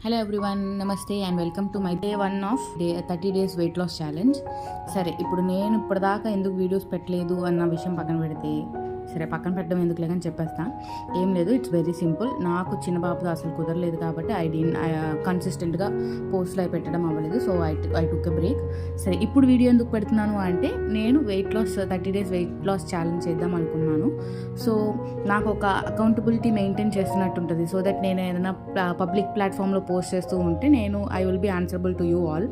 Hello everyone, నమస్తే and welcome to my day 1 of 30 days weight loss challenge. సరే, ఇప్పుడు నేను ఇప్పటిదాకా ఎందుకు వీడియోస్ పెట్టలేదు అన్న విషయం పక్కన పెడితే, సరే పక్కన పెట్టడం ఎందుకు లేదని చెప్పేస్తా. ఏం లేదు, ఇట్స్ వెరీ సింపుల్. నాకు చిన్న బాబుతో అసలు కుదరలేదు కాబట్టి కన్సిస్టెంట్గా పోస్ట్లు అవి పెట్టడం అవ్వలేదు. So I took a break. సరే, ఇప్పుడు వీడియో ఎందుకు పెడుతున్నాను అంటే, నేను 30 days వెయిట్ లాస్ ఛాలెంజ్ చేద్దాం అనుకున్నాను. సో నాకు ఒక అకౌంటబిలిటీ మెయింటైన్ చేస్తున్నట్టు ఉంటుంది. సో దట్ నేను ఏదైనా పబ్లిక్ ప్లాట్ఫామ్లో పోస్ట్ చేస్తూ ఉంటే I will be answerable to you all.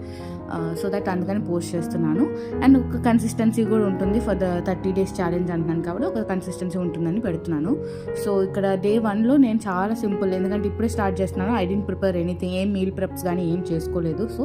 So that అందుకని పోస్ట్ చేస్తున్నాను. అండ్ ఒక కన్సిస్టెన్సీ కూడా ఉంటుంది ఫర్ ద 30 days ఛాలెంజ్ అంటున్నాను కాబట్టి ఒక కన్సిస్టెన్సీ ఉంటుందని పెడుతున్నాను. సో ఇక్కడ డే 1లో నేను చాలా సింపుల్, ఎందుకంటే ఇప్పుడే స్టార్ట్ చేస్తున్నాను. ఐ డెంట్ ప్రిపేర్ ఎనీథింగ్, ఏం మీల్ ప్రెప్స్ కానీ ఏం చేసుకోలేదు. సో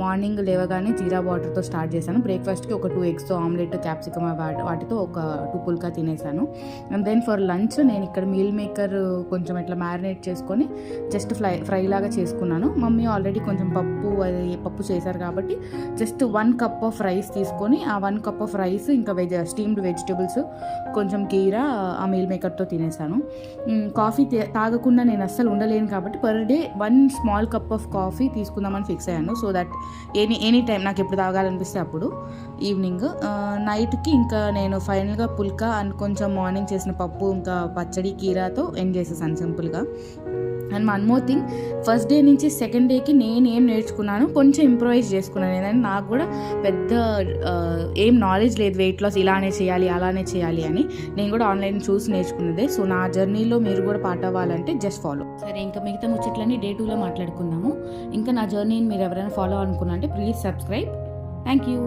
మార్నింగ్ లేవగానే జీరా వాటర్తో స్టార్ట్ చేశాను. బ్రేక్ఫాస్ట్కి ఒక 2 eggs ఆమ్లెట్, క్యాప్సికమ్ వాటితో ఒక 2 పుల్కా తినేసాను. అండ్ దెన్ ఫర్ లంచ్ నేను ఇక్కడ మీల్ మేకర్ కొంచెం ఇట్లా మ్యారినేట్ చేసుకొని జస్ట్ ఫ్రై లాగా చేసుకున్నాను. మమ్మీ ఆల్రెడీ కొంచెం పప్పు చేశారు కాబట్టి జస్ట్ 1 cup ఆఫ్ రైస్ తీసుకొని ఆ 1 cup ఆఫ్ రైస్ ఇంకా స్టీమ్డ్ వెజిటబుల్స్, కొంచెం కీరా ఆ మీల్ మేకర్తో తినేసాను. కాఫీ తాగకుండా నేను అస్సలు ఉండలేను కాబట్టి per day 1 small cup of coffee తీసుకుందామని ఫిక్స్ అయ్యాను. సో దట్ ఎనీ టైం నాకు ఎప్పుడు తాగాలనిపిస్తే అప్పుడు. ఈవినింగ్ నైట్కి ఇంకా నేను ఫైనల్గా పుల్కా అండ్ కొంచెం మార్నింగ్ చేసిన పప్పు ఇంకా పచ్చడి కీరాతో ఎండ్ చేసేసాను సింపుల్గా. And one more thing, first day నుంచి సెకండ్ డేకి నేను ఏం నేర్చుకున్నాను, కొంచెం ఇంప్రూవైజ్ చేసుకున్నాను. ఏంటంటే నాకు కూడా పెద్ద ఏం నాలెడ్జ్ లేదు వెయిట్ లాస్ ఇలానే చేయాలి అలానే చేయాలి అని. నేను కూడా ఆన్లైన్ చూసి నేర్చుకున్నదే. సో నా జర్నీలో మీరు కూడా పార్ట్ అవ్వాలంటే జస్ట్ ఫాలో. సరే, ఇంకా మిగతా ముచ్చట్లన్నీ డే 2లో మాట్లాడుకుందాము. ఇంకా నా జర్నీని మీరు ఎవరైనా ఫాలో అనుకున్నా అంటే ప్లీజ్ సబ్స్క్రైబ్. Thank you.